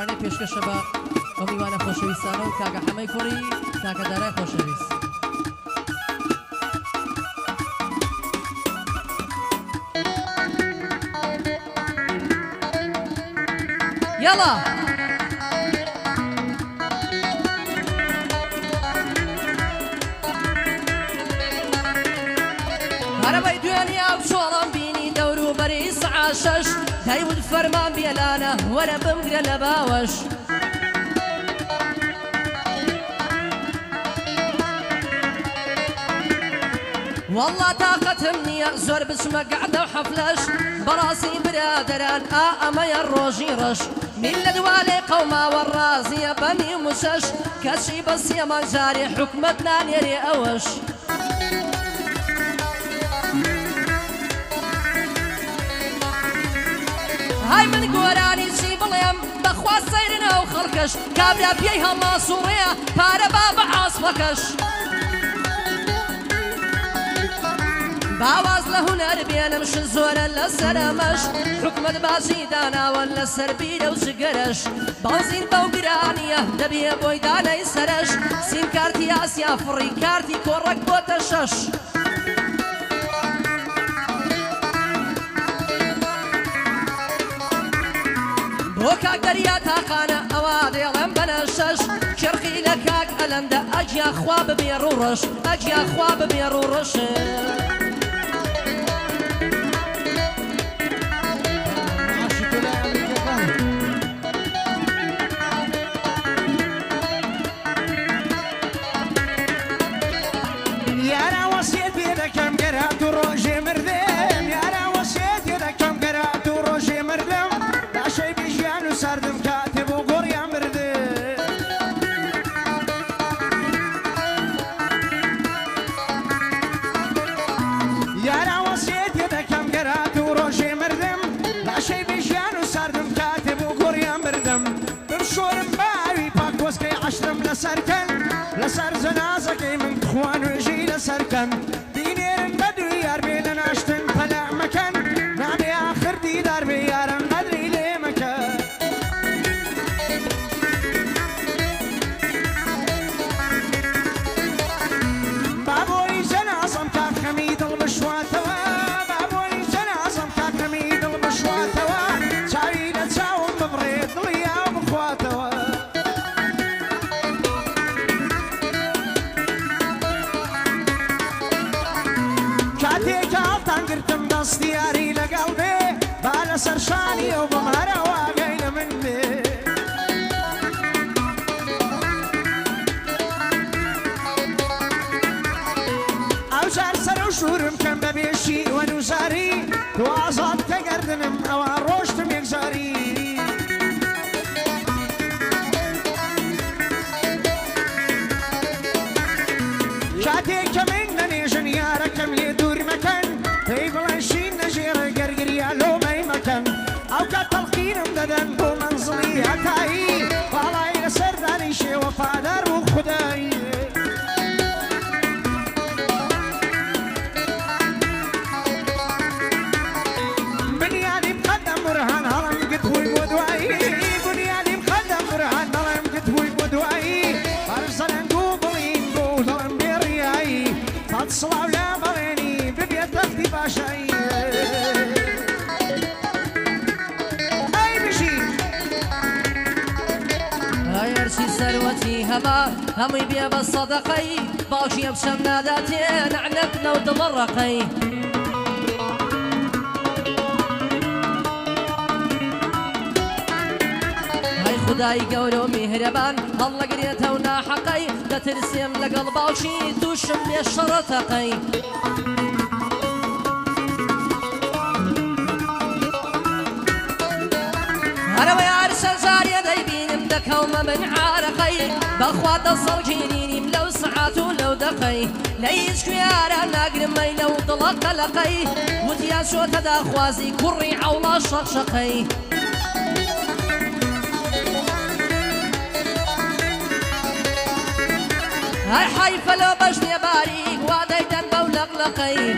میوانەی پێشکەشە بە ئەو میوانە خۆشەویستانە و کاکە حەمەی کوڕی کاکە دارای خۆشەویست. يلا هربي دنيا بشولم بيني دورو بريس عاشش هيود فرمان بيلانا ورا بمقر لباوش والله طاقتهم نية زور بسمة قعدة وحفلش براسي برادران أما يروجي رش من لدوالي قوما والرازية بني مسش كشي بس يا منجاري حكمتنا نيري أوش هاي من قوراني شي بليم بخوا سيرنا وخلكش كابرا بيها الله سوريا بارا بابا عاصفكش باواز لهنر بينم شزورا لسرمش حكمت بازي دانا ولا سربيل وزقرش بازين بوقرانية دبي بويدانا يسرش سين كارتي آسيا فري كارتي كورك بوتشش بوكاك دريا تاقانا اوادي لم بنشش شرقي لكاك ألندا أجي أخواب بيرورش أجي أخواب بيرورش لسر زنازكي من تخوان ويجي لسركن دينير بدوي يار بين ناشتن طلع مكان نعمي آخر ديدار بيارن قدري لي مكان بابوي جنازم كاك حميد البشواتوا بابوي جنازم كاك حميد البشواتوا شاوي لتساوم ببريد ضليا وبخواتوا دياري لقلبي بالا سرشاني وبمهرة واقعين مني أو جار سر وشورم كم ببيشي ونوزاري توازات كقردنم أو عروشتم يكزاري شاتي كمين نيجن ياركم يدور مكان أو كتلقين مددن بمنزلي هكاي والله يسر داني شي وفادر وخداي بنيادي مقدم برهان هرم قدوي ودواي بنيادي مقدم برهان هرم قدوي ودواي أرسلن دوبلين بولن برياي فاتصلوا لا بريني ببيت أختي باشاي سروتي هما همي بيا بالصدقي باوشي بشم ناداتي نعنب لو تمرقي هاي خداي قولو مهربان الله قريته وناحقي لا ترسم لقلب باوشي توشم بيشرتقي أنا ويا عرسل زاريا دايبين دكوما من عارقي بخوات الصرجينيني لو ساعات ولو دقي ليش كيارا ناقر مي لو طلق لقي وتيا شو تدا خوازي كري عولا شقشقي هاي حيفا لو بجني باريق وادايدن بولقلقي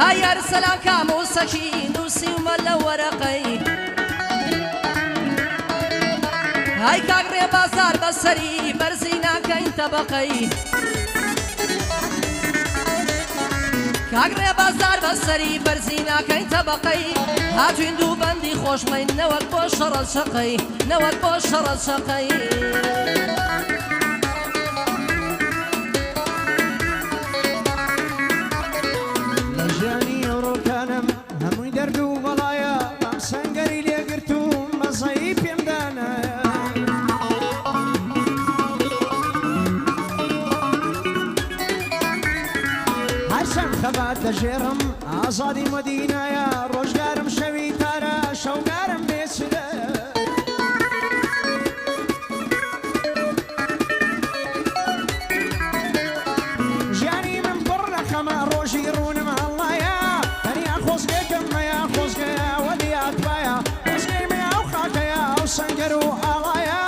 هاي ارسلان كاموسكي نوسي وملا ورقي هاي كاغري بازار بسري برزينا كاين طبقي كاغري بازار بسري برزينا كاين طبقي هاتو هندو بندي خوش بڵین نەوەک بۆ شەڕەت شەقەی نەوەک بۆ شەڕەت شەقەی لە ژیانی ئەوڕۆکانم هەمووی دەرد و بەڵایە بەم سەنگەری لێگرتووم مەزەی پێم دانایە هەرچەند خەبات دەژێڕم ئازادی مەدینایە ڕۆژگارم شەوی تارە شەوگارم بێچدە ژیانی من پڕ لە خەمە ڕۆژی ڕوونم هەڵایە تەنیا خۆزگەکەم مەیە خۆزگەیە وەلیاتبایە خۆزگەی مەیە ئەو خاکەیە ئەو سەنگەر و ئاڵایە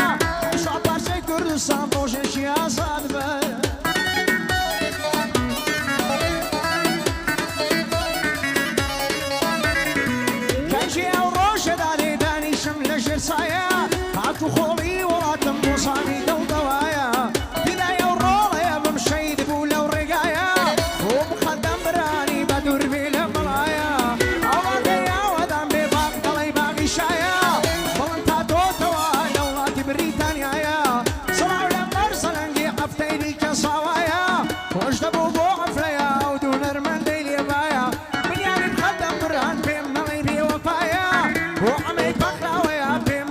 شا پارچەی کوردستان ڕۆژێکی ئازاد بە هاتو خۆڵی وڵاتم بۆ سامی دڵدەوایە دیدایە و ڕۆڵەیە بم شەید بوو لەو ڕێگایە بۆ مخەدەم برانی بە دووربێ لە مڵایە ئەوەدەیاوەدام بێ باق دەڵی باقی شایە بەڵند تا تۆتەوە لە وڵاتی بریتانیایە سڵاو لە بەر سەلەنگی هەفتەی کە ساوایە خۆش دەبوو بۆ ئەفرەیە ئەو دوو نەرمەندەی لێبایە بنیانی مخەدەم بران پێم نەڵی بێوەفایە بۆ ئەمەی پەخراوەیە پێم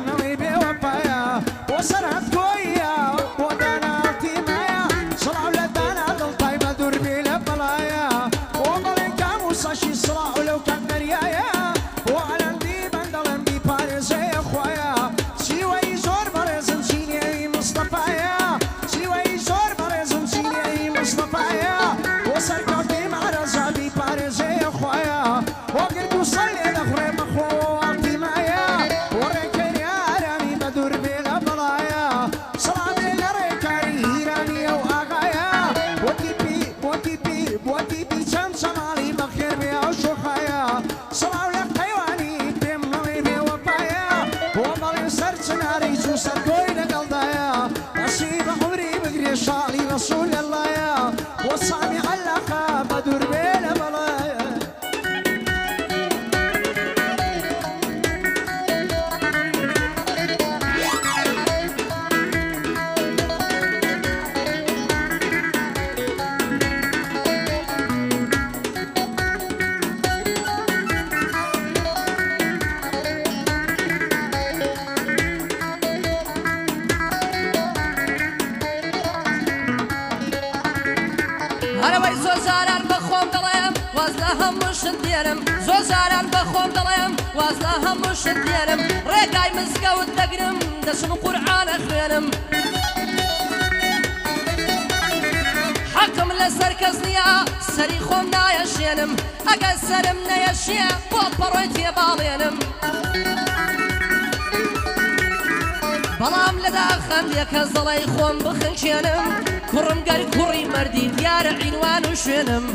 سرحد كوية ودانا تيمايا صلاة ولدانا ضلطاي بدور بيلا بلايا ومالين كامو ساشي صلاة ولو كان مريايا وعلن دي بندلن بي باريزي اخوايا سيوي زور بريزن سيني مصطفايا سيوي زور بريزن سيني مصطفايا وسركوتي مع رزا بي باريزي اخوايا وقلتو صلي دخري مخوة تيمايا وريكين يا رامي بدور بيلا شعلي رسول الله يا وصاني علقة بدور بيلا بلايا هەرەوەی زۆزاران بەخۆم دەڵێم واز لە هەموو شت دێرم زۆزاران بەخۆم دەڵێم واز لە هەموو شت دێرم ڕێگای مزگەوت دەگرم دەچم قورعانە خوێنم حەقم لەسەر کەس نییە سەری خۆم نایەشێنم ئەگەر سەرم نەیەشیە بۆ پەڕۆی تێباڵێنم بەڵام لەدا خەندێ کەس دەڵێی خۆم بخنچێنم کوڕم گەر کوڕی مەردی دیارە عینوان و شوێنم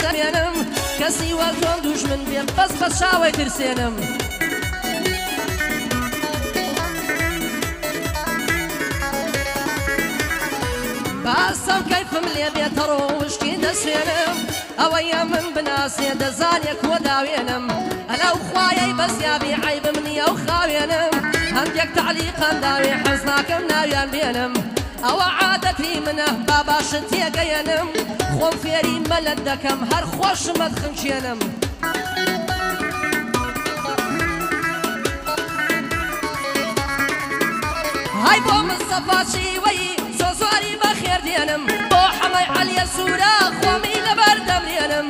دەمێنم کەسی وەک تۆم دوژمن بێ بەس بە چاوەی ترسێنم باسەم کەیفم لێ بێتەڕۆ وشکی دەسوێنم ئەوەیە من بناسێ دەزانێ کۆ داوێنم ئەلەو خوایەی بەزیابی عیبم نییە و خاوێنم هەندێک تعلیقان داوێ حەز ناکەم ناویان بێنم ئەوە عادەتی منە با باشت تێگەیەنم خۆم فێری مەلەت دەکەم هەر خۆشمەت خنچێنم های بۆ مستەفا چیوەی زۆزۆری بەخێر دێنم بۆ حەمەی عەلیە سوورە خۆمی لەبەر دەمرێنم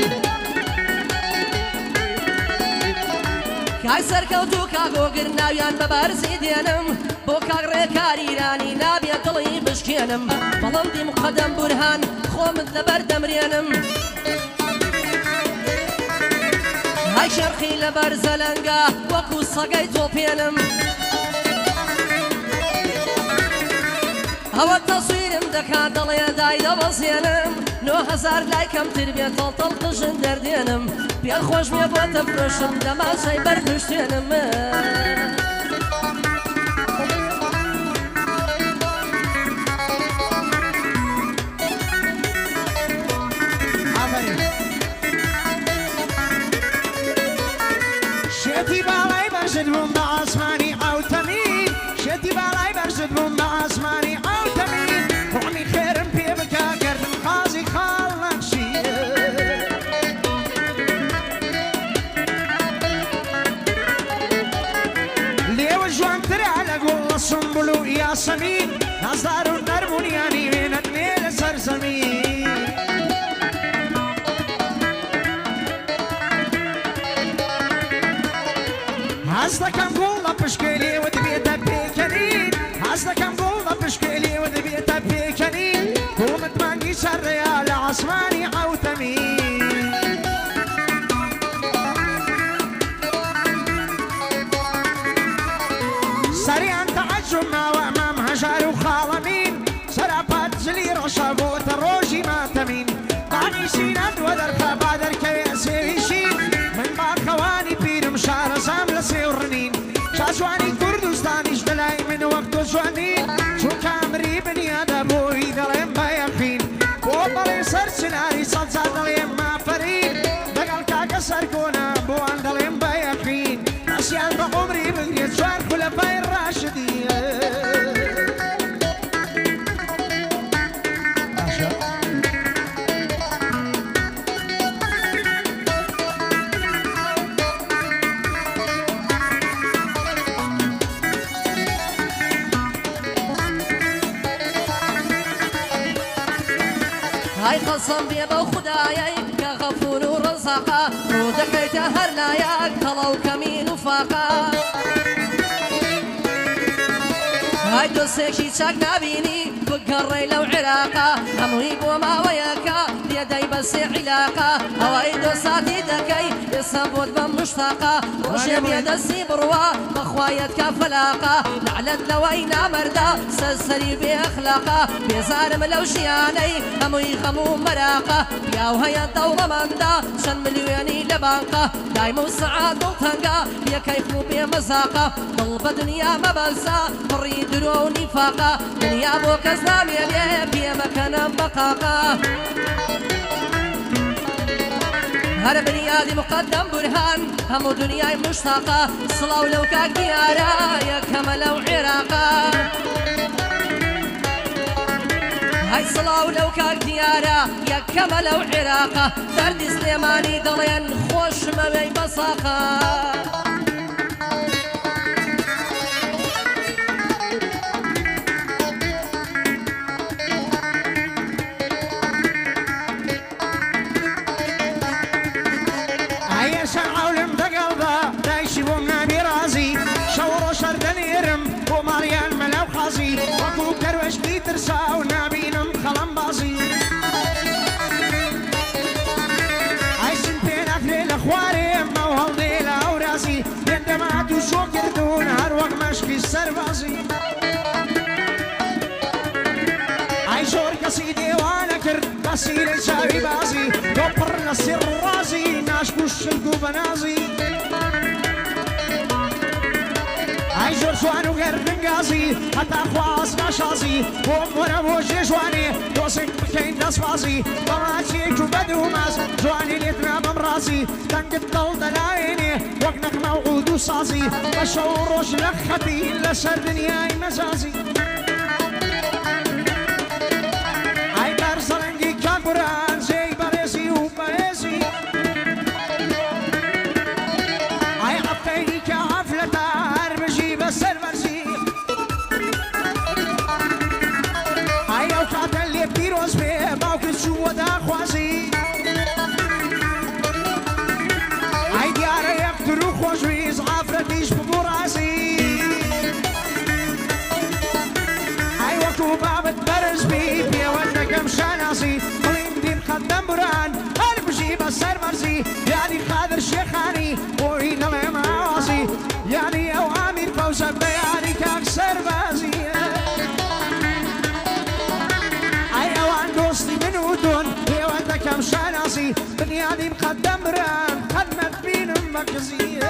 کای سەرکەوت و کاگۆگر ناویان بە بەرزی دێنم بۆ کاگڕێکاری ئیرانی نابێت دڵی بشکێنم بەڵندی مقەدەم بورهان خۆمت لەبەر دەمرێنم های شەرخی لەبەر زەلەنگە وەکو سەگەی تۆپێنم ئەوە تەسویرم دەکات دەڵێ دای دەبەزێنم 9000 لای کەمتر بێت تەڵتەڵ قژن دەردێنم پێ خۆش بێ بۆ تەفرۆشم دەماسەی بەرپشتێنم برزد بوم بعاسماني عوتمين شتي بالاي برزد بوم بعاسماني عوتمين طعمي خيرم في بكا قردم خازي خال نقشي ليو جوان ترى على قول الصنبلو يا سمين نصدار النرمونياني من النيل سرسمين هزدا كم قولة بشكلي ودبيتا بيكنين هزدا كم قولة بشكلي ودبيتا بيكنين قومت مانجي سريال عصماني عوتمين سريعا تعجب ما وامام هجار وخالمين سرابات زلي رشابوت الروجي ماتمين قاني سيناد ودرخا بادر كيسيشين من باخواني بيرم شعر زامل سيورنين شاسواني كردستاني جدلاي من وقت جوانين شو كامري بني ادبوي دلين بايقين وطلي سرسناري صلصة دلين ما فرين دقل كاكا سركونا بوان دلين بايقين أسيان بعمري بقريت شوار خلفاء الراشدين هاي قسم بيبا خدايا كغفور ورزاقا ودقيت هرناياك طلو كمين وفاقا هاي دوسيكي شاك نابيني بقري لو عراقا هموي بوما وياكا بيدي بس علاقا هواي دوساتي دكي يصبوت بمشتاقا روشي بيدسي بروا بخوايت كفلاقا لعلت لوينا مردا سلسلي بأخلاقا بيزارم لو شياني هموي خمو مراقا يا وهي الدورة مندا شن مليوني لبانقا دايمو سعاد وطنقا بيا كيف مو بيا مزاقا طلب دنيا مبنسا بريد دروني فاقا دنيا بو كزنام يلي بيا مكانا بقاقا هر بنيادي مقدم برهان همو دنياي مشتاقة صلاو لو كاك ديارا يا كمل وعراقا هاي صلاو لو كاك ديارا يا كمل وعراقا درد سليماني دلين خوش مبي بصاقا وماريان ملاو خازي وكو كروش دي ترساو نابينم خلم بازي عايشين بين أفلي الأخواري موهل ديلا ورازي يندمات وشوكر دون هروق مشكي السربازي عايشور كسيدي وانا كر بسيلي شاوي بازي دوبر نصير رازي ناشكو الشلقو بنازي عايشور سوانو غير بنغازي حتى خواص نشازي ومونا موجي جواني دوسك بكين نصفازي طماتشيك وبدو ماس جواني ليتنا بمرازي تنقد طول دلايني وقنق موعود وصازي بشوروش لخطي لسر دنياي مزازي عاي برزرنجي كاكوران زي بريزي وبريزي عاي عفيني كعفلتا السرمرزي هاي اوقات اللي بيروز بيه موكل شو ودا خوازي هاي ديارة يقتلو خوشويز عفرتيش بمرازي هاي وقتو بابت برز بيه بيه ودك مشانازي قليم دين خدم بران هالبجيب السرمرزي يعني خادر شيخاني وين الامازي يعني اوامر فوزة بياني كاكسر بازي اي اوان دوستي من ودون يودك مشانازي بنيادي مقدم ران خدمت بين مكزي